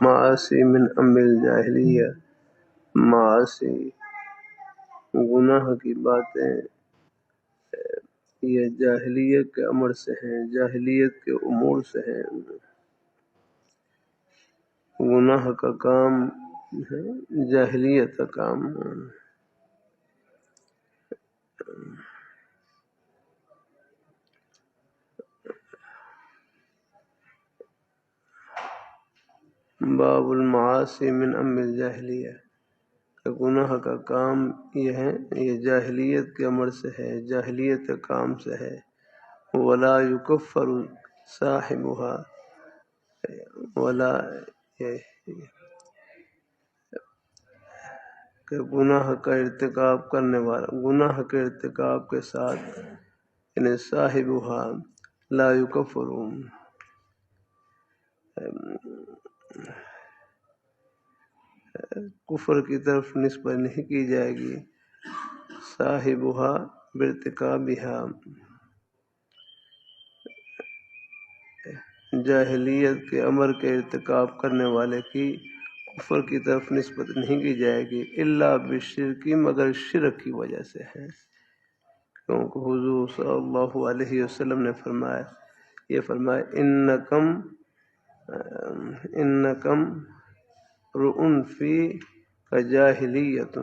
معاصی من امر الجاہلیہ، معاصی گناہ کی باتیں یہ جاہلیت کے امر سے ہیں، جاہلیت کے امور سے ہیں۔ گناہ کا کام ہے جاہلیت کا کام۔ باب المعاصی من امر الجاہلیہ، گناہ کا کام یہ ہے، یہ جاہلیت کے امر سے ہے، جاہلیت کے کام سے ہے۔ ولا یکفر صاحبها، ولا کہ گناہ کا ارتکاب کرنے والا، گناہ کے ارتکاب کے ساتھ یعنی صاحبها لا یکفر، کفر کی طرف نسبت نہیں کی جائے گی۔ صاحبها بارتکابها، جاہلیت کے امر کے ارتکاب کرنے والے کی کفر کی طرف نسبت نہیں کی جائے گی، الا بالشرک، مگر شرک کی وجہ سے ہے۔ کیونکہ حضور صلی اللہ علیہ وسلم نے فرمایا، یہ فرمایا انکم رؤن فی کا جاہلیت،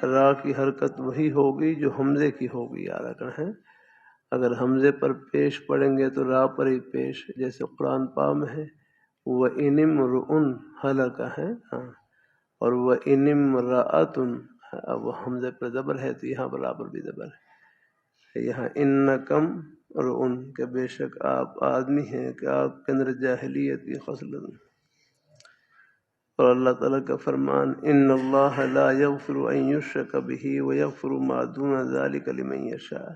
را کی حرکت وہی ہوگی جو حمزے کی ہوگی، یاد رکھنا ہے۔ اگر حمزے پر پیش پڑیں گے تو را پر ہی پیش، جیسے قرآن پاک میں ہے وَإِنِ امْرُؤٌ ہلاکہ ہے، ہاں، اور وَإِنِ امْرَأَةٌ، اب وہ حمزے پر زبر ہے تو یہاں پر را پر بھی زبر ہے۔ یہاں انکم رؤن، کہ بے شک آپ آدمی ہیں، کہ آپ کے اندر جاہلیت کی خصلت۔ اور اللہ تعالیٰ کا فرمان ان اللہ لا یغفر ان یشرک بہ ویغفر ما دون ذلک لمن یشاء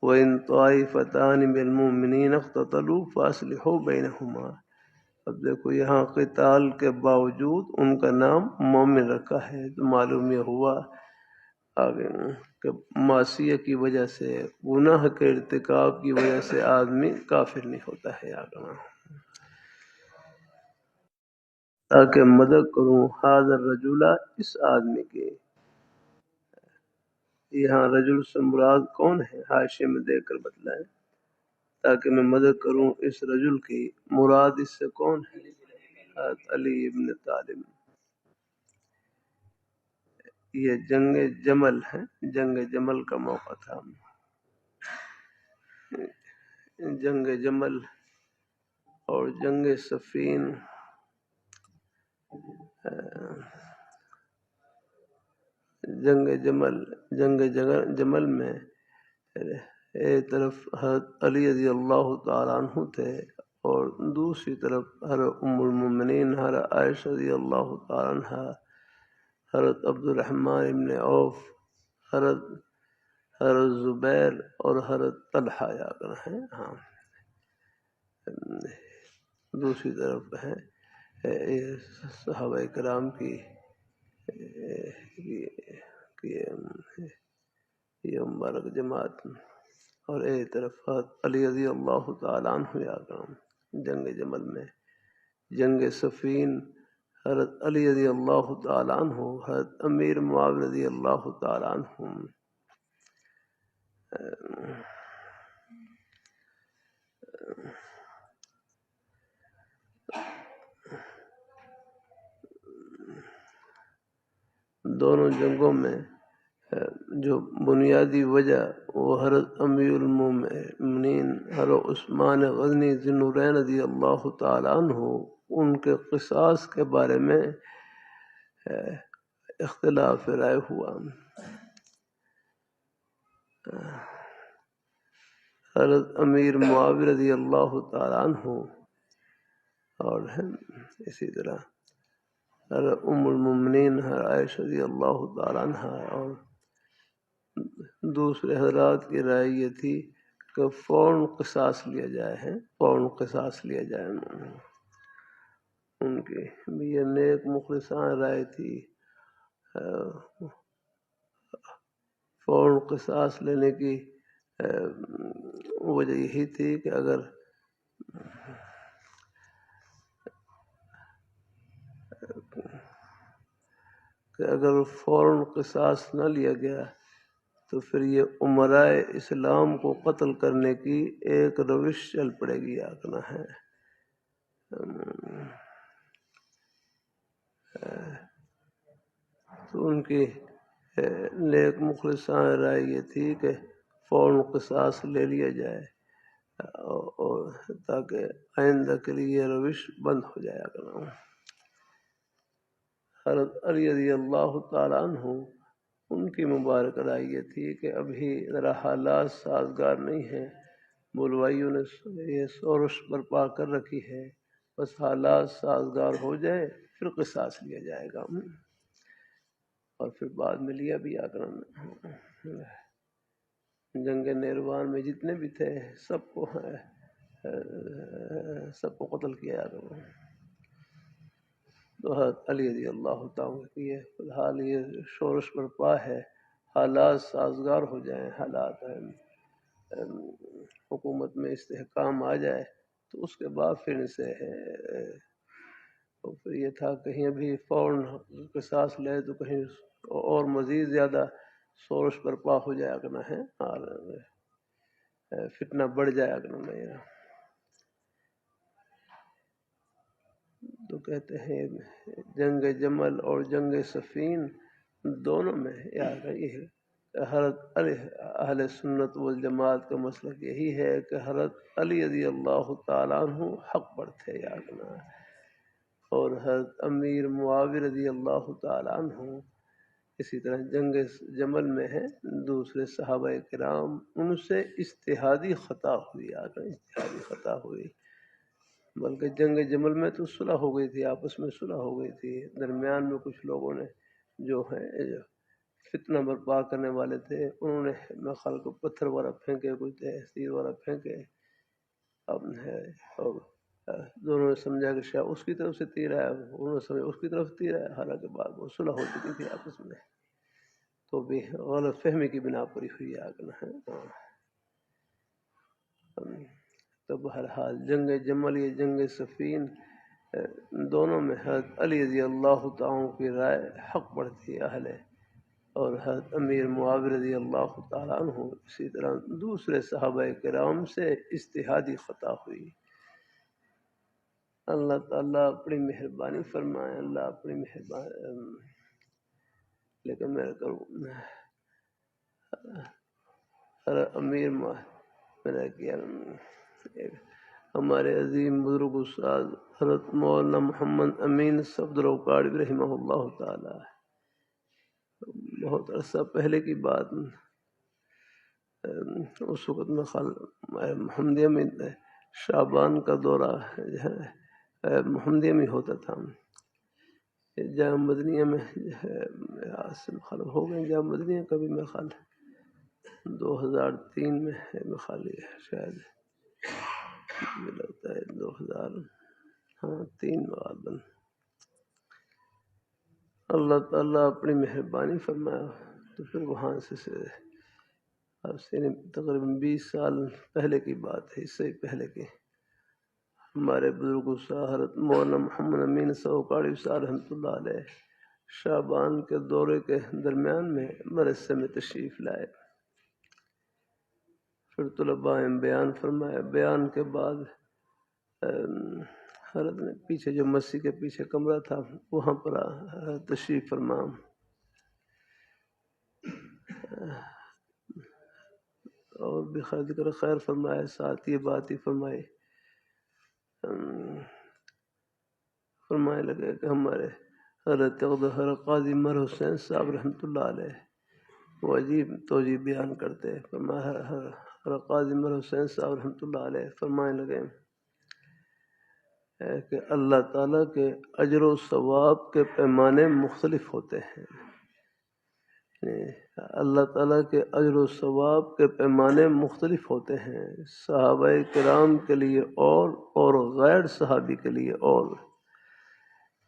وان طائفتان من المؤمنین اقتتلوا فاصلحوا بینہما۔ اب دیکھو یہاں قتال کے باوجود ان کا نام مومن رکھا ہے، تو معلوم یہ ہوا آگے کہ معصیت کی وجہ سے، گناہ کے ارتکاب کی وجہ سے آدمی کافر نہیں ہوتا ہے۔ آگے تاکہ مدد کروں حاضر الرجل، اس آدمی کی، یہاں رجل سے مراد کون ہے حاشیے میں دیکھ کر بتلائیں، تاکہ میں مدد کروں اس رجل کی، مراد اس سے کون ہے؟ حضرت علی ابن طالب۔ یہ جنگ جمل ہے، جنگ جمل کا موقع تھا، جنگ جمل اور جنگ صفین، جنگ جمل میں ایک طرف حضرت علی رضی اللہ تعالیٰ عنہ تھے، اور دوسری طرف حضرت ام المؤمنین حضرت عائشہ رضی اللہ تعالیٰ عنہ، حضرت عبد الرحمن ابن عوف، حضرت زبیر اور حضرت طلحہ یاد ہیں، ہاں دوسری طرف ہے صحابہ کرام کی یہ مبارک جماعت، اور ایک طرف حضرت علی رضی اللہ تعالیٰ عنہ یاد جنگ جمل میں۔ جنگ صفین حضرت علی رضی اللہ تعالیٰ عنہ، حضرت امیر معاویہ رضی اللہ تعالیٰ عنہ، دونوں جنگوں میں جو بنیادی وجہ وہ حضرت امیر المومنین حضرت عثمان غزنی ذی النورین رضی اللہ تعالیٰ عنہ، ان کے قصاص کے بارے میں اختلاف رائے ہوا۔ حضرت امیر معاویہ رضی اللہ تعالیٰ عنہ، اور اسی طرح حضرت ام المؤمنین عائشہ رضی اللہ تعالیٰ عنہ، اور دوسرے حضرات کی رائے یہ تھی کہ فوراً قصاص لیا جائے، فوراً قصاص لیا جائے۔ ان کی بھی یہ نیک مخلصان رائے تھی، فوراً قصاص لینے کی وجہ یہی تھی کہ اگر فوراً قصاص نہ لیا گیا تو پھر یہ امرائے اسلام کو قتل کرنے کی ایک روش چل پڑے گی آگنا ہے. تو ان کی نیک مخلصانہ رائے یہ تھی کہ فوراً قصاص لے لیا جائے اور تاکہ آئندہ کے لیے یہ روش بند ہو جائے. حضرت علی رضی اللہ تعالیٰ عنہ ان کی مبارک رائے یہ تھی کہ ابھی ذرا حالات سازگار نہیں ہیں، بلوائیوں نے یہ شورش برپا کر رکھی ہے، بس حالات سازگار ہو جائے پھر قصاص لیا جائے گا. اور پھر بعد میں لیا بھی اکرم. جنگ نیروان میں جتنے بھی تھے سب کو قتل کیا گیا. تو حضرت علی رضی اللہ تعالیٰ کی فی الحال یہ شورش برپا ہے، حالات سازگار ہو جائیں، حالات حکومت میں استحکام آ جائے تو اس کے بعد پھر سے پھر یہ تھا کہیں ابھی فوراً قصاص لے تو کہیں اور مزید زیادہ شورش برپا ہو جایا کرنا ہے اور فتنہ بڑھ جایا کرنا ہے. تو کہتے ہیں جنگ جمل اور جنگ صفین دونوں میں یہ حضرت علی اہل سنت والجماعت کا مسلک یہی ہے کہ حضرت علی رضی اللہ تعالیٰ عنہ حق پر تھے اور حضرت امیر معاویہ رضی اللہ تعالیٰ عنہ اسی طرح جنگ جمل میں ہے. دوسرے صحابہ کرام ان سے اجتہادی خطا ہوئی بلکہ جنگ جمل میں تو صلح ہو گئی تھی، آپس میں صلح ہو گئی تھی. درمیان میں کچھ لوگوں نے جو فتنہ برپا کرنے والے تھے انہوں نے خلق کو پتھر والا پھینکے، کچھ تیر والا پھینکے. اب ہے اور دونوں نے سمجھا کہ شاید اس کی طرف سے تیر آیا، انہوں نے سمجھا اس کی طرف تیر آیا، حالانکہ بعد وہ صلح ہو چکی تھی آپس میں. تو بھی غلط فہمی کی بنا پر ہوئی ہے. تو بہرحال جنگ جمل یا جنگ صفین دونوں میں حضرت علی رضی اللہ تعالیٰ کی رائے حق پر تھی اہل، اور حضرت امیر معاویہ رضی اللہ تعالیٰ عنہ اسی طرح دوسرے صحابہ کرام سے اجتہادی خطا ہوئی. اللہ تعالیٰ اپنی مہربانی فرمائے، اللہ اپنی مہربانی. لیکن میں کروں امیر میں کیا ہمارے عظیم بزرگ استاد حضرت مولانا محمد امین صفدر اوقاڑی رحمہ اللہ تعالی، بہت عرصہ پہلے کی بات، اس وقت میں محمدیہ میں شعبان کا دورہ محمدیہ میں ہوتا تھا. جامع مدنیہ میں خالد ہو گئے. جامع مدنیہ کا بھی میں خال 2003 میں خالی شاید مجھے لگتا ہے 2003 غالباً. اللہ تعالیٰ اپنی مہربانی فرمایا تو پھر وہاں سے اب سے تقریباً 20 سال پہلے کی بات ہے، اس سے پہلے کی ہمارے بزرگ حضرت مولانا محمد امین اوقاڑی صاحب رحمۃ اللہ علیہ شعبان کے دورے کے درمیان میں مدرسے میں تشریف لائے. پھر طلباء بیان فرمایا. بیان کے بعد حضرت نے پیچھے جو مسجد کے پیچھے کمرہ تھا وہاں پر تشریف فرما اور بھی ذکر خیر فرمائے، ساتھ یہ بات ہی فرمائے لگے کہ ہمارے حضرت قاضی مر حسین صاحب رحمۃ اللہ علیہ وہ عجیب توجیہ بیان کرتے. فرمایا قاضی مر حسین صاحب رحمۃ اللہ علیہ فرمانے لگے کہ اللہ تعالیٰ کے اجر و ثواب کے پیمانے مختلف ہوتے ہیں. اللہ تعالیٰ کے اجر و ثواب کے پیمانے مختلف ہوتے ہیں، صحابہ کرام کے لیے اور غیر صحابی کے لیے اور.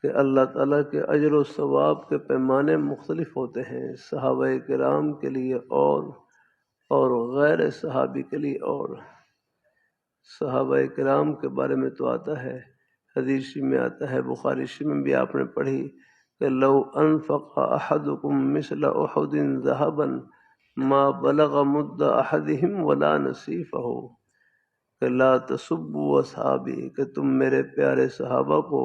کہ اللہ تعالیٰ کے اجر و ثواب کے پیمانے مختلف ہوتے ہیں، صحابہ کرام کے لیے اور غیر صحابی کے لیے اور۔ صحابہ کرام کے بارے میں تو آتا ہے، حدیث میں آتا ہے، بخاری شریف میں بھی آپ نے پڑھی کہ لو انفق احدکم مثل احد ذهبا ما بلغ مد احدهم ولا نصیفہ، کہ لا تسبوا اصحابی، کہ تم میرے پیارے صحابہ کو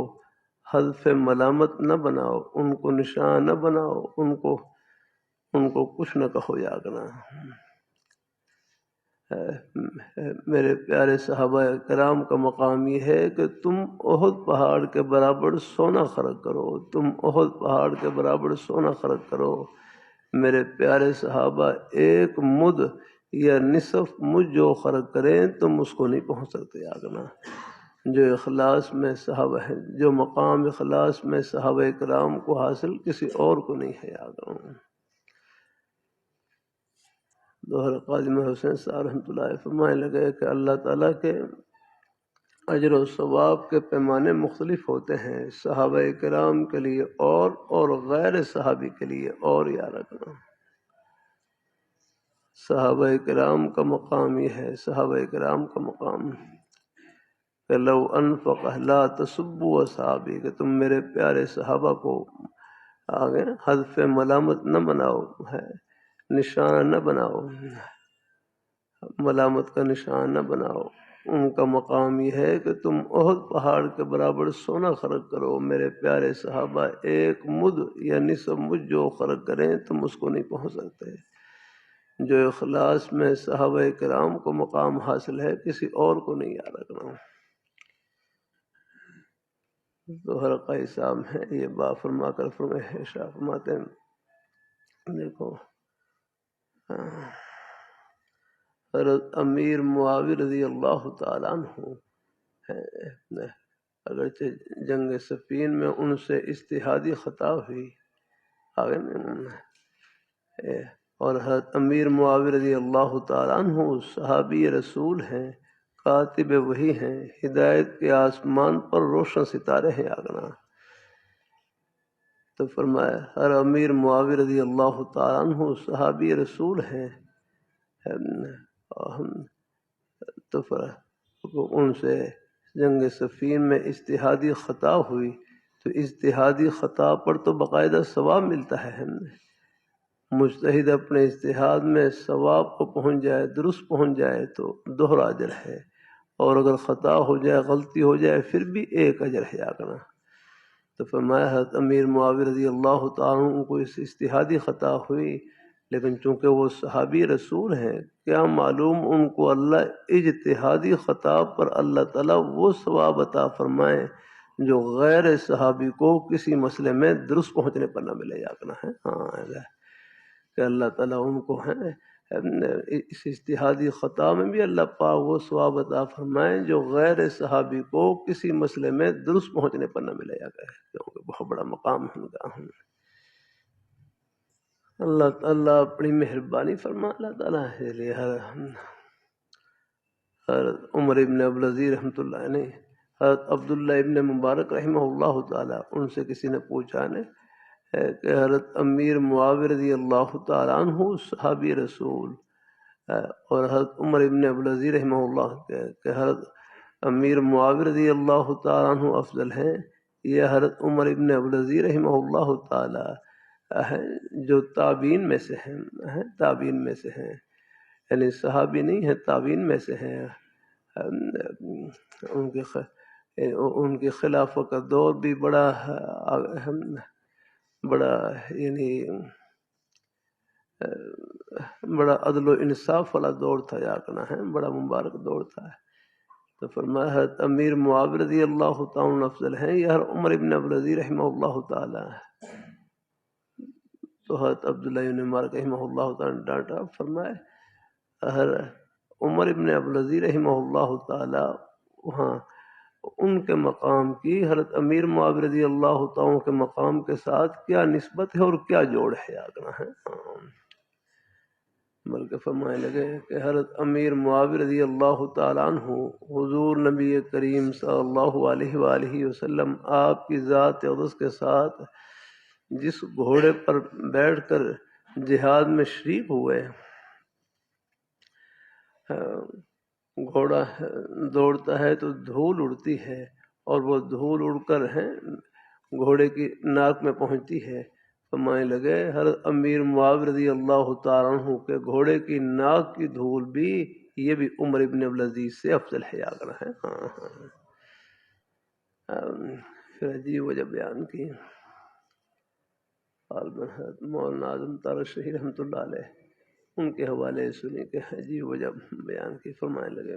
حذف ملامت نہ بناؤ، ان کو نشان نہ بناؤ، ان کو کچھ نہ کہو یا کرنا۔ میرے پیارے صحابہ کرام کا مقام یہ ہے کہ تم احد پہاڑ کے برابر سونا خرچ کرو، تم احد پہاڑ کے برابر سونا خرچ کرو۔ میرے پیارے صحابہ ایک مد یا نصف مجھ جو خرچ کریں تم اس کو نہیں پہنچ سکتے آگنا۔ جو اخلاص میں صحابہ ہے، جو مقام اخلاص میں صحابہ کرام کو حاصل کسی اور کو نہیں ہے آگنا۔ دوہر قاضی حسین صاحب رحمۃ اللہ علیہ فرمانے لگے کہ اللہ تعالیٰ کے اجر و ثواب کے پیمانے مختلف ہوتے ہیں، صحابہ کرام کے لیے اور غیر صحابی کے لیے اور۔ یاد رکھنا صحابہ کرام کا مقام یہ ہے، صحابہ کرام کا مقام کہ لو انفق لا تسبوا اصحابی، کہ تم میرے پیارے صحابہ کو آگے حذف ملامت نہ بناؤ، ہے نشانہ نہ بناؤ، ملامت کا نشان نہ بناؤ۔ ان کا مقام یہ ہے کہ تم احد پہاڑ کے برابر سونا خرچ کرو، میرے پیارے صحابہ ایک مد یا نصف مد جو خرچ کریں تم اس کو نہیں پہنچ سکتے۔ جو اخلاص میں صحابہ کرام کو مقام حاصل ہے کسی اور کو نہیں یاد رکھنا۔ تو ہر قائی صاحب ہیں یہ با فرما کر فرماتے ہیں، دیکھو حضرت امیر معاویہ رضی اللہ تعالیٰ عنہ اگرچہ جنگ صفین میں ان سے اجتہادی خطا ہوئی آگے اور حضرت امیر معاویہ رضی اللہ تعالیٰ عنہ صحابی رسول ہیں، کاتب وحی ہیں، ہدایت کے آسمان پر روشن ستارے ہیں آگنا۔ تو فرمایا ہر امیر معاویہ رضی اللہ تعالیٰ عنہ صحابی رسول ہیں، تو ان سے جنگ صفین میں اجتہادی خطا ہوئی، تو اجتہادی خطا پر تو باقاعدہ ثواب ملتا ہے۔ مجتہد اپنے اجتہاد میں ثواب کو پہنچ جائے، درست پہنچ جائے تو دوہرا اجر ہے، اور اگر خطا ہو جائے، غلطی ہو جائے پھر بھی ایک اجر ہے آگنا۔ تو فرمایا حضرت امیر معاویہ رضی اللہ تعالیٰ عنہ کو اس اجتہادی خطا ہوئی، لیکن چونکہ وہ صحابی رسول ہیں، کیا معلوم ان کو اللہ اجتہادی خطا پر اللہ تعالیٰ وہ ثواب عطا فرمائے جو غیر صحابی کو کسی مسئلے میں درست پہنچنے پر نہ ملے آگنا ہے۔ ہاں کہ اللہ تعالیٰ ان کو ہے اس اجتہادی خطا میں بھی اللہ پاک وہ ثواب عطا فرمائے جو غیر صحابی کو کسی مسئلے میں درست پہنچنے پر نہ ملے جاتا ہے، کیونکہ بہت بڑا مقام ہے ان کا۔ اللہ تعالیٰ اپنی مہربانی فرما، اللہ تعالیٰ ہے لیے حضرت عمر ابن عبدالعزیز رحمۃ اللہ علیہ، حضرت عبداللہ ابن مبارک رحمہ اللہ تعالیٰ، ان سے کسی نے پوچھا نے کہ حضرت امیر معاویہ رضی اللہ تعالیٰ عنہ صحابی رسول اور حضرت عمر ابن عبدالعزیز رحمہ اللہ کہ حضرت امیر معاویہ رضی اللہ تعالیٰ عنہ افضل ہیں یا حضرت عمر ابن عبدالعزیز رحمہ اللہ تعالیٰ جو تابعین میں سے ہیں، تابعین میں سے ہیں، یعنی صحابی نہیں ہیں، تابعین میں سے ہیں۔ ان کی خلافت کا دور بھی بڑا یعنی بڑا عدل و انصاف والا دور تھا، یاقنا ہے بڑا مبارک دور تھا۔ تو فرمایا حضرت امیر معاویہ رضی اللہ تعالیٰ افضل ہیں یا عمر ابن عبدالعزیز رحمہ اللہ تعالیٰ۔ تو حضرت عبداللہ ابن مبارک رحمہ اللہ تعالیٰ نے ڈانٹا، فرمایا عمر ابن عبدالعزیز رحمہ اللہ تعالیٰ وہاں ان کے مقام کی حضرت امیر معاویہ رضی اللہ تعالیٰ کے مقام کے ساتھ کیا نسبت ہے اور کیا جوڑ ہے آگنا ہے۔ بلکہ فرمانے لگے کہ حضرت امیر معاویہ رضی اللہ تعالیٰ عنہ حضور نبی کریم صلی اللہ علیہ وآلہ وسلم آپ کی ذات اقدس کے ساتھ جس گھوڑے پر بیٹھ کر جہاد میں شریک ہوئے، گھوڑا دوڑتا ہے تو دھول اڑتی ہے، اور وہ دھول اڑ کر گھوڑے کی ناک میں پہنچتی ہے۔ فرمانے لگے حضرت امیر معاویہ رضی اللہ تعالیٰ عنہ کے گھوڑے کی ناک کی دھول بھی یہ بھی عمر ابن عبدالعزیز سے افضل ہے، یاد رہے۔ پھر عجیب وجہ بیان کی حضرت مولانا اعظم طارق شہید رحمۃ اللہ علیہ، ان کے حوالے سنی کہ عجیب وجہ بیان کی۔ فرمانے لگے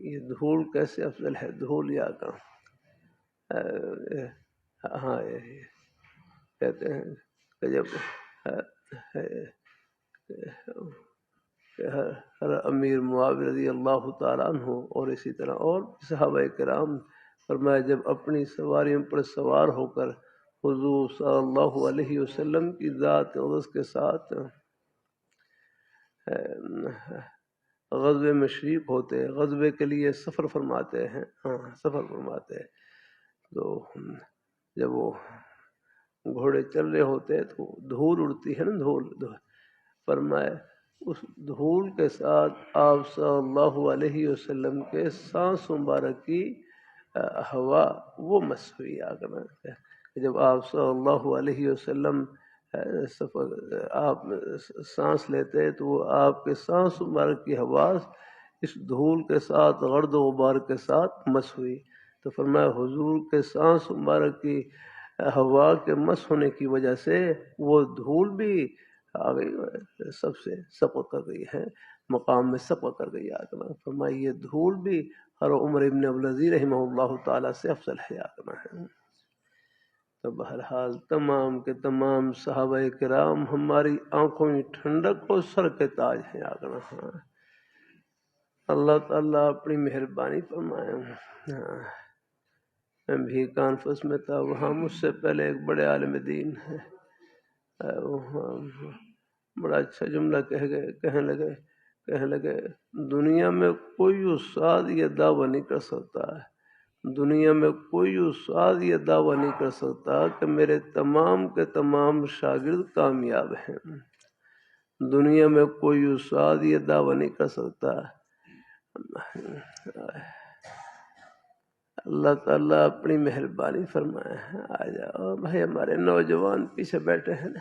یہ دھول کیسے افضل ہے، دھول یا کا ہاں کہتے ہیں کہ جب ہر امیر معاویہ رضی اللہ تعالیٰ عنہ اور اسی طرح اور صحابہ کرام، فرمایا جب اپنی سواریوں پر سوار ہو کر حضور صلی اللہ علیہ وسلم کی ذات اقدس کے ساتھ غزوے میں شریک ہوتے، غزوے کے لیے سفر فرماتے ہیں، سفر فرماتے ہیں، تو جب وہ گھوڑے چل رہے ہوتے تو دھول اڑتی ہے نا، دھول۔ فرمائے اس دھول کے ساتھ آپ صلی اللہ علیہ وسلم کے سانس مبارک کی ہوا وہ مس ہوئی آگنا۔ جب آپ صلی اللہ علیہ وسلم آپ سانس لیتے تو وہ آپ کے سانس مبارک کی ہوا اس دھول کے ساتھ، غرد و غبار کے ساتھ مس ہوئی۔ تو فرمایا حضور کے سانس مبارک کی ہوا کے مس ہونے کی وجہ سے وہ دھول بھی آ گئی، سب سے سبق کر گئی ہے، مقام میں سبق کر گئی آگنا۔ فرمایا یہ دھول بھی ہر عمر ابن عبدالعزیز رحمہ اللہ تعالیٰ سے افضل ہے آگنا ہے۔ تو بہرحال تمام کے تمام صحابہ کرام ہماری آنکھوں میں ٹھنڈک اور سر کے تاج ہیں آگنا۔ اللہ تعالیٰ اپنی مہربانی فرمائے۔ میں بھی کانفرنس میں تھا، وہاں مجھ سے پہلے ایک بڑے عالم دین ہے، بڑا اچھا جملہ کہنے لگے دنیا میں کوئی استاد یہ دعویٰ نہیں کر سکتا، دنیا میں کوئی استاد یہ دعویٰ نہیں کر سکتا کہ میرے تمام کے تمام شاگرد کامیاب ہیں۔ دنیا میں کوئی استاد یہ دعویٰ نہیں کر سکتا۔ اللہ تعالیٰ اپنی مہربانی فرمائے۔ آ جاؤ بھائی، ہمارے نوجوان پیچھے بیٹھے ہیں نا،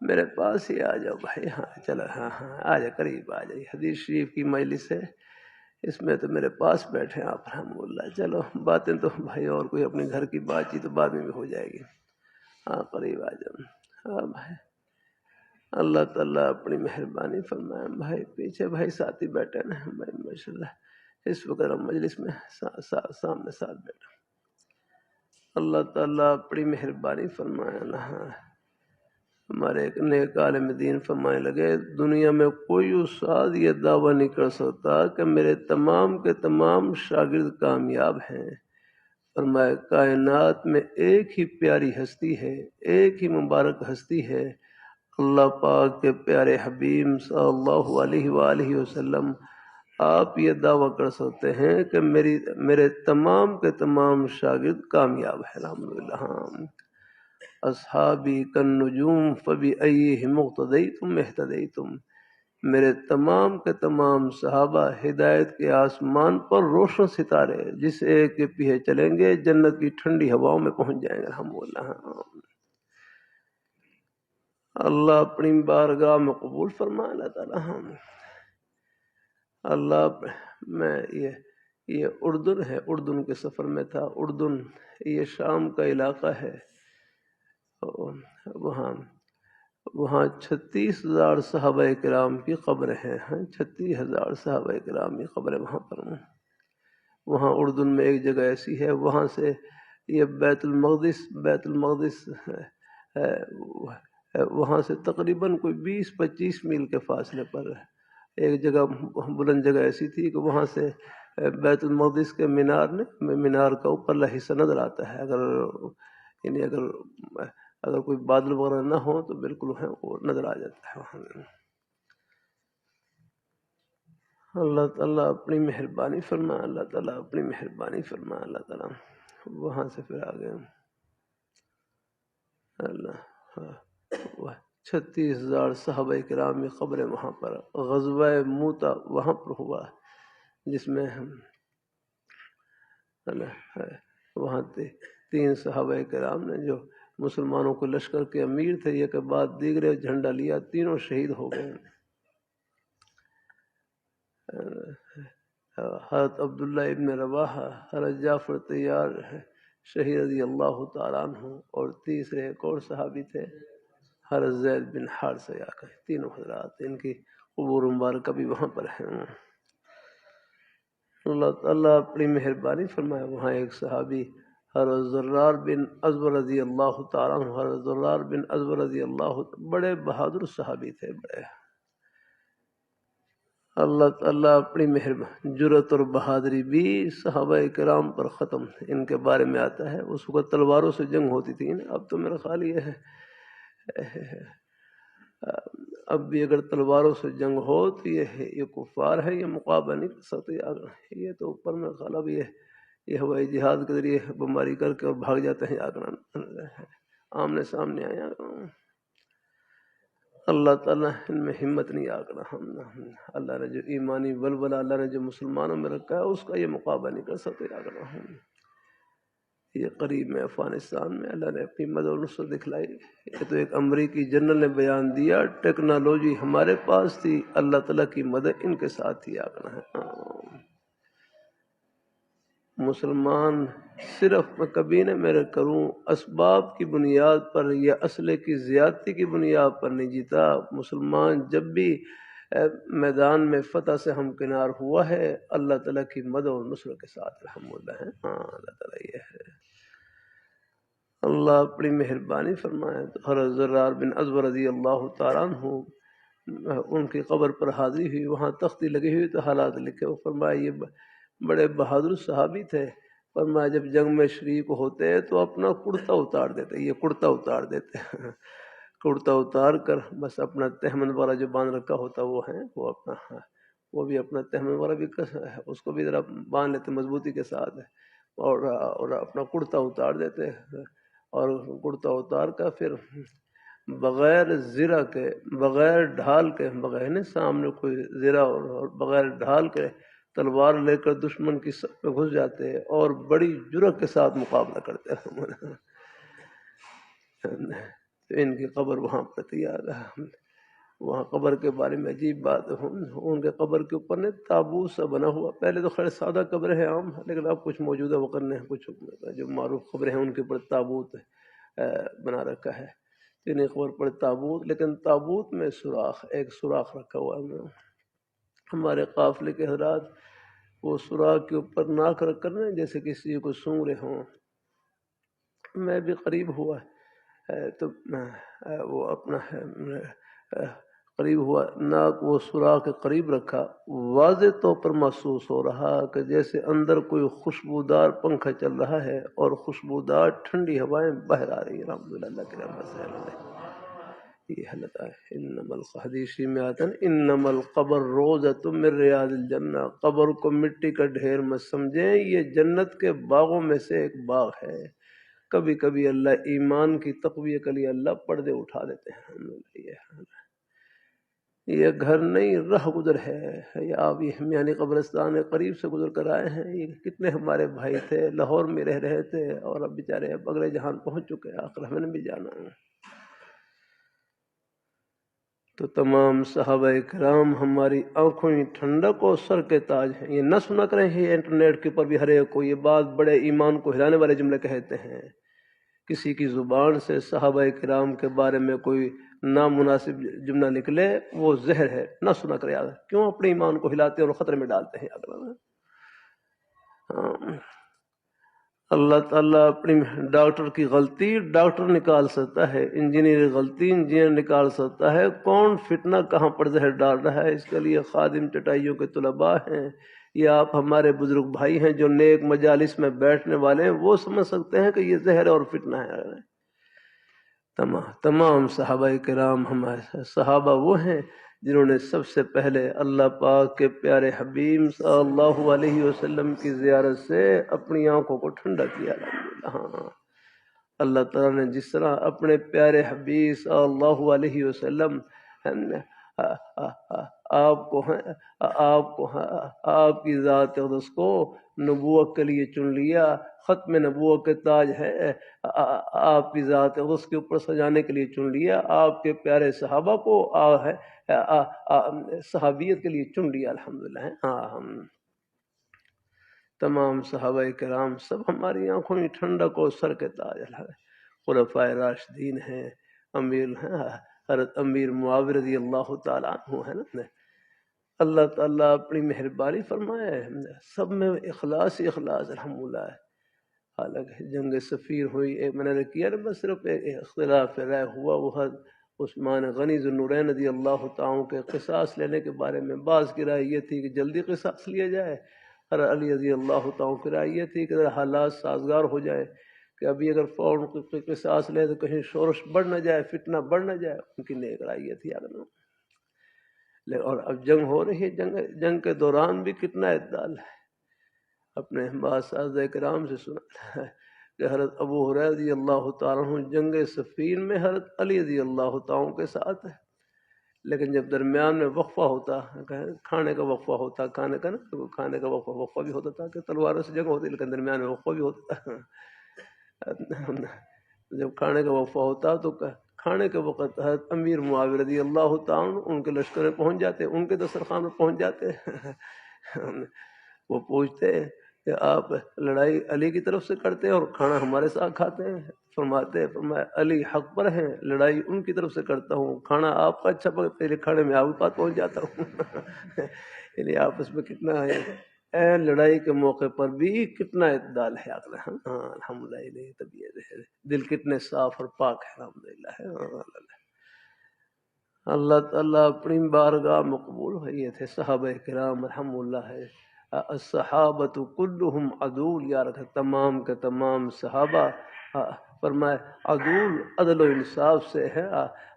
میرے پاس ہی آ جاؤ بھائی۔ چلو آ جاؤ، قریب آ جائیے۔ حدیث شریف کی مجلس ہے، اس میں تو میرے پاس بیٹھے ہیں آپ الحمدللہ۔ چلو باتیں تو بھائی اور کوئی اپنے گھر کی بات چیت تو بعد میں بھی ہو جائے گی۔ قریب آ جاؤ بھائی، اللہ تعالیٰ اپنی مہربانی فرمائے۔ بھائی پیچھے بھائی ساتھی بیٹھے نا بھائی، ماشاء اللہ اس وقت مجلس میں سامنے ساتھ بیٹھا۔ اللہ تعالیٰ اپنی مہربانی فرمائے۔ ہمارے ایک نیک عالم دین فرمانے لگے دنیا میں کوئی استاد یہ دعویٰ نہیں کر سکتا کہ میرے تمام کے تمام شاگرد کامیاب ہیں۔ فرمایا کائنات میں ایک ہی پیاری ہستی ہے، ایک ہی مبارک ہستی ہے، اللہ پاک کے پیارے حبیب صلی اللہ علیہ وآلہ وسلم آپ یہ دعویٰ کر سکتے ہیں کہ میرے تمام کے تمام شاگرد کامیاب ہیں الحمدللہ۔ اصحابی کالنجوم فبأیہم اقتدیتم اہتدیتم، میرے تمام کے تمام صحابہ ہدایت کے آسمان پر روشن ستارے، جس ایک کے پیچھے چلیں گے جنت کی ٹھنڈی ہواؤں میں پہنچ جائیں گے الحمدللہ۔ اللہ اپنی بارگاہ میں قبول فرمائے۔ اللہ تعالیٰ اللہ میں یہ اردن ہے، اردن کے سفر میں تھا۔ اردن یہ شام کا علاقہ ہے، وہاں 36,000 صحابہ کرام کی قبریں ہیں، 36,000 صحابہ کرام کی قبریں وہاں پر۔ وہاں اردن میں ایک جگہ ایسی ہے، وہاں سے یہ بیت المقدس ہے، وہاں سے تقریباً کوئی 20-25 میل کے فاصلے پر ایک جگہ بلند جگہ ایسی تھی کہ وہاں سے بیت المقدس کے مینار کا اوپر حصہ نظر آتا ہے۔ اگر اگر کوئی بادل وغیرہ نہ ہو تو بالکل ہے وہ نظر آ جاتا ہے وہاں۔ اللہ تعالیٰ اپنی مہربانی فرمائے، اللہ تعالیٰ اپنی مہربانی فرمائے، اللہ تعالیٰ۔ وہاں سے پھر آگے اللہ 36,000 صحابہ کرام کی قبریں وہاں پر، غزوہ موتا وہاں پر ہوا جس میں وہاں 3 صحابہ کرام نے جو مسلمانوں کو لشکر کے امیر تھے، یہ کے بعد دیگرے جھنڈا لیا، تینوں شہید ہو گئے۔ حضرت عبداللہ ابن رواحہ، حضرت جعفر طیار شہید رضی اللہ تعالیٰ عنہ، اور تیسرے ایک اور صحابی تھے حضرت زید بن حارثہ، تینوں حضرات، ان کی قبور مبارکہ بھی وہاں پر ہیں۔ اللہ تعالیٰ اپنی مہربانی فرمائے، وہاں ایک صحابی حضرت زرار بن ازور رضی اللہ تعالیٰ عنہ، حضرت زرار بن ازور رضی اللہ، بڑے بہادر صحابی تھے، بڑے۔ اللہ تعالیٰ اپنی مہربانی، جرأت اور بہادری بھی صحابہ کرام پر ختم، ان کے بارے میں آتا ہے اس وقت تلواروں سے جنگ ہوتی تھی، اب تو میرا خیال یہ ہے اب بھی اگر تلواروں سے جنگ ہو تو یہ کفار ہے، یہ مقابلہ نہیں کر سکتے، یہ تو اوپر میں خیال اب یہ ہوائی جہاز کے ذریعے بمباری کر کے اور بھاگ جاتے ہیں، آمنے سامنے آیا۔ اللہ تعالیٰ ان میں ہمت نہیں آکڑا، اللہ نے جو ایمانی ولولہ اللہ نے جو مسلمانوں میں رکھا ہے اس کا یہ مقابلہ نہیں کر سکتے آکڑا۔ یہ قریب میں افغانستان میں اللہ نے اپنی مدد و نصرت دکھلائی، یہ تو ایک امریکی جنرل نے بیان دیا، ٹیکنالوجی ہمارے پاس تھی، اللہ تعالیٰ کی مدد ان کے ساتھ تھی آکڑا ہے۔ مسلمان صرف میں کبھی نہ میرے کروں اسباب کی بنیاد پر یا اسلحے کی زیادتی کی بنیاد پر نہیں جیتا، مسلمان جب بھی میدان میں فتح سے ہمکنار ہوا ہے اللہ تعالیٰ کی مدد و نصرت کے ساتھ، الحمدللہ ہے۔ اللہ تعالیٰ یہ ہے، اللہ اپنی مہربانی فرمائے۔ تو حضرت زرار بن ازور رضی اللہ تعالیٰ عنہ، ان کی قبر پر حاضری ہوئی، وہاں تختی لگی ہوئی تو حالات لکھے، وہ فرمایا یہ بڑے بہادر صحابی تھے، فرمایا جب جنگ میں شریک ہوتے تو اپنا کرتا اتار دیتے، یہ کرتا اتار دیتے کرتا اتار کر بس اپنا تہمند والا جو باندھ رکھا ہوتا وہ ہے، وہ اپنا وہ بھی اپنا تہمند والا بھی اس کو بھی ذرا باندھ لیتے مضبوطی کے ساتھ، اور اپنا کرتا اتار دیتے، اور کرتا اتار کر پھر بغیر زرہ کے، بغیر ڈھال کے، بغیر سامنے کوئی زرہ اور بغیر ڈھال کے تلوار لے کر دشمن کی صف میں گھس جاتے اور بڑی جرأت کے ساتھ مقابلہ کرتے ہیں۔ ان کی قبر وہاں پر تیار ہے، وہاں قبر کے بارے میں عجیب بات، ان کے قبر کے اوپر نے تابوت سا بنا ہوا، پہلے تو خیر سادہ قبر ہے عام، لیکن اب کچھ موجودہ وقت نے کچھ جو معروف قبریں ہیں ان کے اوپر تابوت بنا رکھا ہے، ان قبر پر تابوت، لیکن تابوت میں سوراخ، ایک سوراخ رکھا ہوا ہے۔ ہمارے قافلے کے حضرات وہ سوراخ کے اوپر ناک رکھ کر جیسے کسی کو سونگ رہے ہوں، میں بھی قریب ہوا تو وہ اپنا قریب ہوا، ناک وہ سوراخ کے قریب رکھا، واضح طور پر محسوس ہو رہا کہ جیسے اندر کوئی خوشبودار پنکھا چل رہا ہے اور خوشبودار ٹھنڈی ہوائیں باہر آ رہی ہیں، الحمدللہ اللہ کی رحمت سے۔ یہ حالت ہے، انما الحدیثی میں آتا ہے انما القبر روضۃ من ریاض الجنہ، قبر کو مٹی کا ڈھیر مت سمجھیں، یہ جنت کے باغوں میں سے ایک باغ ہے۔ کبھی کبھی اللہ ایمان کی تقویت کے لیے اللہ پردے اٹھا دیتے ہیں، یہ گھر نہیں رہ گزر ہے، یا آپ یہ میانی قبرستان قریب سے گزر کر آئے ہیں، یہ کتنے ہمارے بھائی تھے لاہور میں رہ رہے تھے اور اب بیچارے اب اگلے جہان پہنچ چکے، آخر ہمیں نے بھی جانا ہے۔ تو تمام صحابہ کرام ہماری آنکھوں کی ٹھنڈک اور سر کے تاج ہیں، یہ نہ سنا کریں، یہ انٹرنیٹ کے اوپر بھی ہر ایک کو یہ بات بڑے ایمان کو ہلانے والے جملے کہتے ہیں، کسی کی زبان سے صحابہ کرام کے بارے میں کوئی نامناسب جملہ نکلے وہ زہر ہے، نہ سنا کرے، کیوں اپنے ایمان کو ہلاتے اور خطرے میں ڈالتے ہیں۔ اللہ تعالیٰ اپنی ڈاکٹر کی غلطی ڈاکٹر نکال سکتا ہے، انجینئر غلطی انجینئر نکال سکتا ہے، کون فتنہ کہاں پر زہر ڈال رہا ہے اس کے لیے خادم چٹائیوں کے طلباء ہیں، یا آپ ہمارے بزرگ بھائی ہیں جو نیک مجالس میں بیٹھنے والے ہیں، وہ سمجھ سکتے ہیں کہ یہ زہر اور فتنہ ہے۔ تمام صحابہ کرام ہمارے صحابہ وہ ہیں جنہوں نے سب سے پہلے اللہ پاک کے پیارے حبیب صلی اللہ علیہ وسلم کی زیارت سے اپنی آنکھوں کو ٹھنڈا کیا الحمدللہ۔ ہاں اللہ تعالیٰ نے جس طرح اپنے پیارے حبیب صلی اللہ علیہ وسلم آپ کی ذات اقدس کو نبوت کے لیے چن لیا، ختم نبوت کے تاج ہے آپ کی ذات اقدس کے اوپر سجانے کے لیے چن لیا، آپ کے پیارے صحابہ کو صحابیت کے لیے چن لیا الحمدللہ۔ ہاں تمام صحابہ کرام سب ہماری آنکھوں میں ٹھنڈک اور سر کے تاج ہے، خلفائے راشدین ہیں، حضرت امیر معاویہ رضی اللہ تعالیٰ عنہ ہے نا۔ اللہ تعالیٰ اپنی مہربانی فرمائے سب میں اخلاص ہی اخلاص الحمدللہ ہے۔ حالانکہ جنگ سفیر ہوئی، ایک میں نے کیا نا بس صرف اختلاف رائے ہوا وہ عثمان غنی ذو النورین رضی اللہ تعالیٰ کے قصاص لینے کے بارے میں۔ بعض کی رائے یہ تھی کہ جلدی قصاص لیا جائے، حضرت علی رضی اللہ تعالیٰ کی رائے یہ تھی کہ حالات سازگار ہو جائے کہ ابھی اگر فوراً قصاص لے تو کہیں شورش بڑھ نہ جائے، فتنہ بڑھ نہ جائے، ان کی نیک رائے یہ تھی۔ اور اب جنگ ہو رہی ہے، جنگ کے دوران بھی کتنا اعتدال ہے۔ اپنے اساتذہ کرام سے سنا کہ حضرت ابو ہریرہ رضی اللہ تعالیٰ عنہ جنگ صفین میں حضرت علی رضی اللہ تعالیٰ کے ساتھ ہے، لیکن جب درمیان میں وقفہ ہوتا، کھانے کا وقفہ ہوتا، کھانے کا وقفہ بھی ہوتا تھا کہ تلواروں سے جنگ ہوتی، لیکن درمیان میں وقفہ بھی ہوتا تھا۔ جب کھانے کا وقفہ ہوتا تو کھانے کے وقت حضرت امیر معاویہ رضی اللہ تعالیٰ ان کے لشکر میں پہنچ جاتے، ان کے دسترخوان میں پہنچ جاتے۔ وہ پوچھتے کہ آپ لڑائی علی کی طرف سے کرتے ہیں اور کھانا ہمارے ساتھ کھاتے ہیں؟ فرمایا علی حق پر ہیں، لڑائی ان کی طرف سے کرتا ہوں، کھانا آپ کا اچھا پکتا ہے، کھانے میں آپ کے پاس پہنچ جاتا ہوں۔ یعنی آپس میں کتنا ہے، لڑائی کے موقع پر بھی کتنا اعتدال ہے۔ الحمدللہ طبیعت دل کتنے صاف اور پاک ہے الحمدللہ۔ اللہ تعالیٰ اپنی بارگاہ مقبول ہے۔ یہ تھے صحابہ کرام الحمدللہ ہے۔ الصحابۃ کلہم عدول، یا رکھا تمام کے تمام صحابہ فرمائے عدول، عدل و انصاف سے ہے،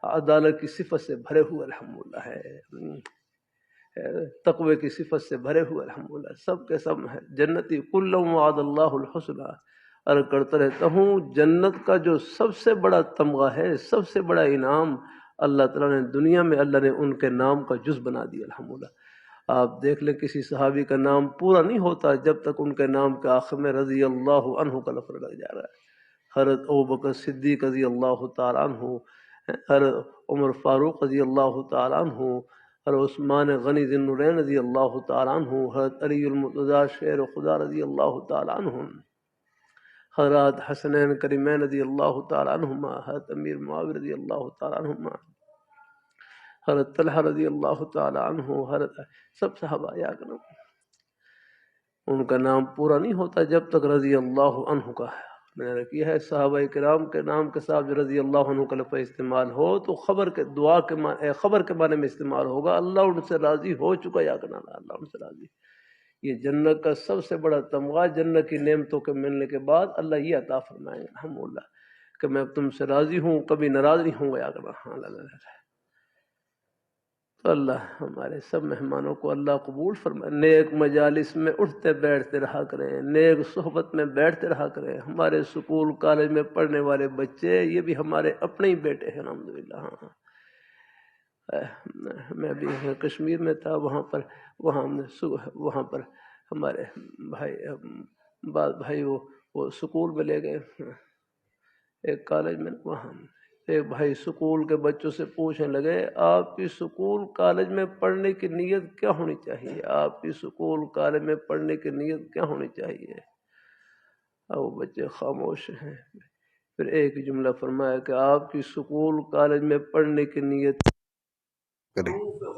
عدالت کی صفت سے بھرے ہوئے الحمدللہ ہے، تقوی کی صفت سے بھرے ہوئے الحمدللہ، سب کے سب ہے جنتی۔ کلہم وعد اللہ الحسنى، عرض کرتا رہتا ہوں جنت کا جو سب سے بڑا تمغہ ہے، سب سے بڑا انعام اللہ تعالیٰ نے دنیا میں، اللہ نے ان کے نام کا جز بنا دیا الحمدللہ۔ آپ دیکھ لیں کسی صحابی کا نام پورا نہیں ہوتا جب تک ان کے نام کے آخر میں رضی اللہ عنہ کا لفظ لگ جا رہا ہے۔ حضرت ابوبکر صدیق رضی اللہ تعالیٰ عنہ، حضرت عمر فاروق رضی اللہ تعالیٰ عنہ، حضرت عثمان غنی ذو النورین رضی اللہ تعالیٰ عنہ، حضرت علی المرتضیٰ شیر خدا رضی اللہ تعالیٰ عنہ، حضرت حسنین کریمین رضی اللہ تعالیٰ عنہما، حضرت امیر معاویہ رضی اللہ تعالیٰ عنہما، حضرت طلحہ رضی اللہ تعالیٰ عنہ، حضرت سب صحابہ یا کرام، ان کا نام پورا نہیں ہوتا جب تک رضی اللہ عنہ کا ہے۔ میں نے کیا ہے صحابہ کرام کے نام کے ساتھ رضی اللہ عنہ کا لفظ استعمال ہو تو خبر کے دعا کے خبر کے بارے میں استعمال ہوگا، اللہ ان سے راضی ہو چکا یا کرنا، اللہ ان سے راضی۔ یہ جنت کا سب سے بڑا تمغہ، جنت کی نعمتوں کے ملنے کے بعد اللہ یہ عطا فرمائیں گے الحمدللہ کہ میں تم سے راضی ہوں، کبھی ناراض نہیں ہوں گا یا کرنا۔ تو اللہ ہمارے سب مہمانوں کو اللہ قبول فرمائے، نیک مجالس میں اٹھتے بیٹھتے رہا کریں، نیک صحبت میں بیٹھتے رہا کریں۔ ہمارے سکول کالج میں پڑھنے والے بچے یہ بھی ہمارے اپنے ہی بیٹے ہیں الحمدللہ۔ میں بھی کشمیر میں تھا، وہاں پر ہمارے بھائی وہ سکول میں لے گئے ایک کالج میں، وہاں ایک بھائی سکول کے بچوں سے پوچھنے لگے آپ کی سکول کالج میں پڑھنے کی نیت کیا ہونی چاہیے، آپ کی سکول کالج میں پڑھنے کی نیت کیا ہونی چاہیے؟ وہ بچے خاموش ہیں، پھر ایک جملہ فرمایا کہ آپ کی سکول کالج میں پڑھنے کی نیت کریں،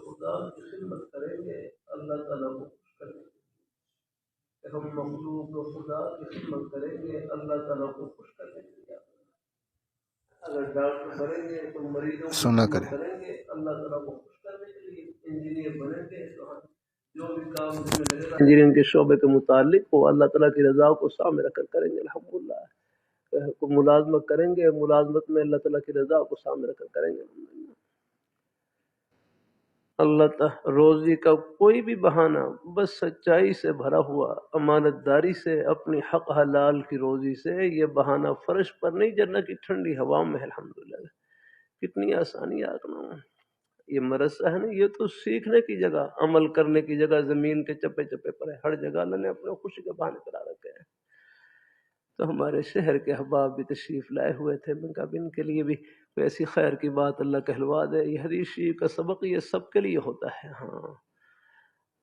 خدا کی خدمت کریں گے، اللہ تعالیٰ کو خوش کریں گے، ہم مخلوق خدا کی خدمت کریں گے، اللہ تعالیٰ کو خوش کریں گے۔ اگر ڈاکٹر بنیں گے تو مریضوں کو کریں گے، اللہ تعالیٰ کو خوش کرنے کے لیے۔ انجینئر بنیں گے تو جو بھی کام انجینئرنگ کے شعبے کے متعلق وہ اللہ تعالیٰ کی رضا کو سامنے رکھ کر کریں گے الحمدللہ۔ کو ملازمت کریں گے، ملازمت میں اللہ تعالیٰ کی رضا کو سامنے رکھ کر کریں گے۔ اللہ تعالیٰ روزی کا کوئی بھی بہانہ بس سچائی سے بھرا ہوا، امانت داری سے، اپنی حق حلال کی روزی سے، یہ بہانہ فرش پر نہیں، جنت کی ٹھنڈی ہوا میں ہے۔ الحمدللہ کتنی آسانی آگنا۔ یہ مدرسہ ہے نا، یہ تو سیکھنے کی جگہ، عمل کرنے کی جگہ زمین کے چپے چپے پر ہے۔ ہر جگہ اللہ نے اپنے خوشی کے بہانے کرا رکھے ہیں۔ تو ہمارے شہر کے احباب بھی تشریف لائے ہوئے تھے، میں کہا ان کے لیے بھی کوئی ایسی خیر کی بات اللہ کہلوا دے۔ یہ حدیث شریف کا سبق یہ سب کے لیے ہوتا ہے۔ ہاں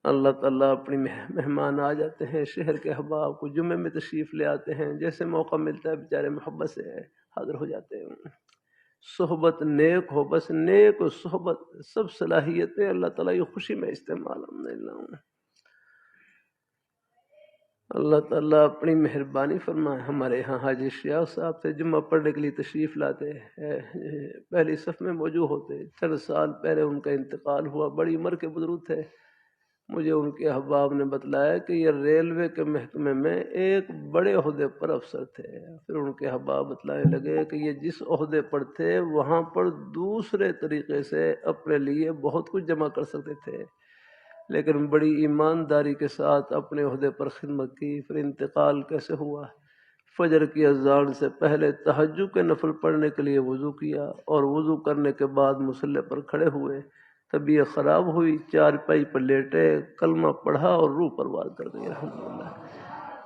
اللہ تعالیٰ اپنی مہمان آ جاتے ہیں، شہر کے احباب کو جمعے میں تشریف لے آتے ہیں، جیسے موقع ملتا ہے بیچارے محبت سے حاضر ہو جاتے ہیں۔ صحبت نیک ہو، بس نیک و صحبت سب صلاحیتیں اللہ تعالیٰ یہ خوشی میں استعمال ہوں۔ اللہ تعالیٰ اپنی مہربانی فرمائے۔ ہمارے ہاں حاجی شیخ صاحب سے جمعہ پڑھنے کے لیے تشریف لاتے، پہلی صف میں موجود ہوتے۔ چند سال پہلے ان کا انتقال ہوا، بڑی عمر کے بزرگ تھے۔ مجھے ان کے احباب نے بتلایا کہ یہ ریلوے کے محکمے میں ایک بڑے عہدے پر افسر تھے۔ پھر ان کے احباب بتلانے لگے کہ یہ جس عہدے پر تھے وہاں پر دوسرے طریقے سے اپنے لیے بہت کچھ جمع کر سکتے تھے، لیکن بڑی ایمانداری کے ساتھ اپنے عہدے پر خدمت کی۔ پھر انتقال کیسے ہوا؟ فجر کی اذان سے پہلے تہجد کے نفل پڑھنے کے لیے وضو کیا، اور وضو کرنے کے بعد مصلی پر کھڑے ہوئے، طبیعت خراب ہوئی، چارپائی پر لیٹے، کلمہ پڑھا اور روح پرواز کر گئی۔ الحمدللہ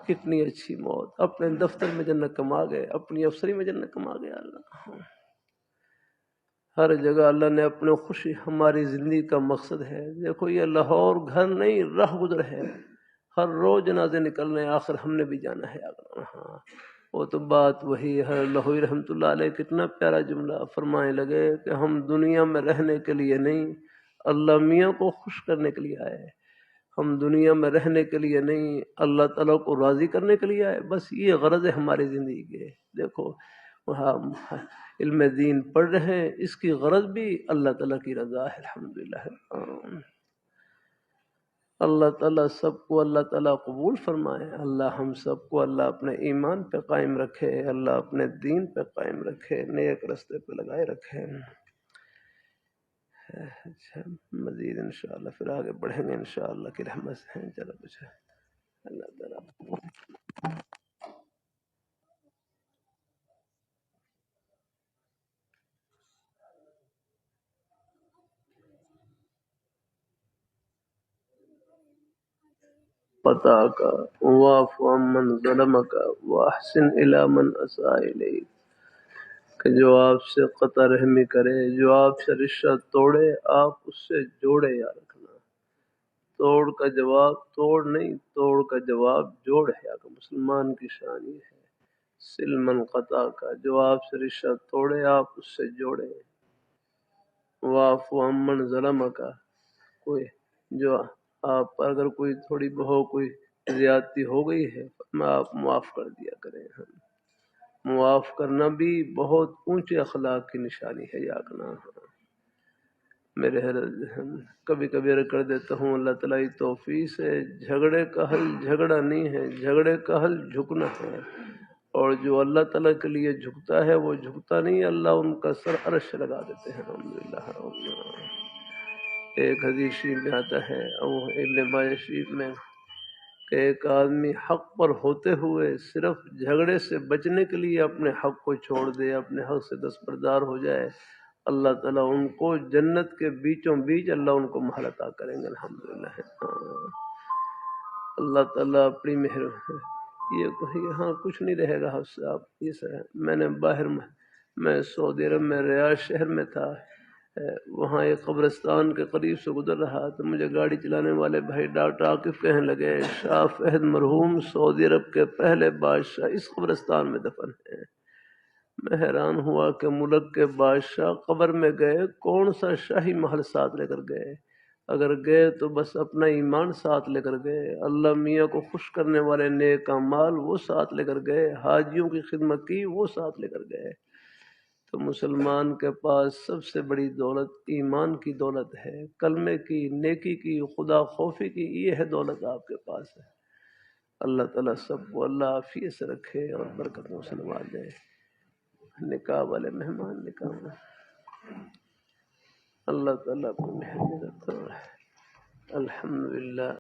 کتنی اچھی موت! اپنے دفتر میں جنت کما گئے، اپنی افسری میں جنت کما گیا۔ اللہ ہر جگہ اللہ نے اپنے خوشی، ہماری زندگی کا مقصد ہے۔ دیکھو یہ لاہور گھر نہیں، راہ گزر ہے، ہر روز جنازے نکلنے، آخر ہم نے بھی جانا ہے۔ ہاں وہ تو بات وہی ہے۔ لاہوری رحمۃ اللہ علیہ کتنا پیارا جملہ فرمانے لگے کہ ہم دنیا میں رہنے کے لیے نہیں، اللہ میاں کو خوش کرنے کے لیے آئے۔ ہم دنیا میں رہنے کے لیے نہیں، اللہ تعالیٰ کو راضی کرنے کے لیے آئے۔ بس یہ غرض ہے ہماری زندگی کے۔ دیکھو ہم علم دین پڑھ رہے ہیں، اس کی غرض بھی اللہ تعالیٰ کی رضا ہے۔ الحمدللہ اللہ تعالیٰ سب کو اللہ تعالیٰ قبول فرمائے۔ اللہ ہم سب کو اللہ اپنے ایمان پہ قائم رکھے، اللہ اپنے دین پہ قائم رکھے، نیک رستے پہ لگائے رکھے۔ اچھا مزید انشاءاللہ پھر آگے بڑھیں گے انشاءاللہ کی رحمت سے۔ چلو کچھ اللہ تعالیٰ پتا کا واف من ظلم کا واحسن الی من اساء الیک، کہ جو آپ سے قطع رحمی کرے، جو آپ سے رشتہ توڑے، آپ اس سے جوڑے یا رکھنا۔ توڑ کا جواب توڑ نہیں، توڑ کا جواب جوڑ ہے۔ کہ مسلمان کی شان یہ ہے، سلمن قطع کا، جو آپ سے رشتہ توڑے آپ اس سے جوڑے۔ وعفو عمن ظلم کا، کوئی جو آپ پر اگر کوئی تھوڑی بہت کوئی زیادتی ہو گئی ہے میں آپ معاف کر دیا کریں۔ معاف کرنا بھی بہت اونچے اخلاق کی نشانی ہے۔ یا کرنا میرے کبھی کبھی کر دیتا ہوں، اللہ تعالیٰ کی توفیق سے جھگڑے کا حل جھگڑا نہیں ہے، جھگڑے کا حل جھکنا ہے۔ اور جو اللہ تعالیٰ کے لیے جھکتا ہے وہ جھکتا نہیں، اللہ ان کا سر عرش لگا دیتے ہیں۔ الحمدللہ ایک حدیث شریف میں آتا ہے ابن ماجہ شریف میں کہ ایک آدمی حق پر ہوتے ہوئے صرف جھگڑے سے بچنے کے لیے اپنے حق کو چھوڑ دے، اپنے حق سے دستبردار ہو جائے، اللہ تعالیٰ ان کو جنت کے بیچوں بیچ اللہ ان کو محل عطا کریں گے۔ الحمدللہ اللہ تعالیٰ اپنی یہ یہاں کچھ نہیں رہے گا صاحب۔ میں نے باہر میں سعودی عرب میں ریاض شہر میں تھا، وہاں ایک قبرستان کے قریب سے گزر رہا تو مجھے گاڑی چلانے والے بھائی ڈاکٹر عاقف کہنے لگے شاہ فہد مرحوم سعودی عرب کے پہلے بادشاہ اس قبرستان میں دفن ہیں۔ میں حیران ہوا کہ ملک کے بادشاہ قبر میں گئے، کون سا شاہی محل ساتھ لے کر گئے؟ اگر گئے تو بس اپنا ایمان ساتھ لے کر گئے، اللہ میاں کو خوش کرنے والے نیک اعمال وہ ساتھ لے کر گئے، حاجیوں کی خدمت کی وہ ساتھ لے کر گئے۔ تو مسلمان کے پاس سب سے بڑی دولت ایمان کی دولت ہے، کلمے کی، نیکی کی، خدا خوفی کی، یہ ہے دولت آپ کے پاس ہے۔ اللہ تعالیٰ سب کو اللہ عافیت سے رکھے اور برکت میں سلوا دے۔ نکاح والے مہمان نکاح میں اللہ تعالیٰ اپنی مہربانی کرتا ہے۔ الحمدللہ۔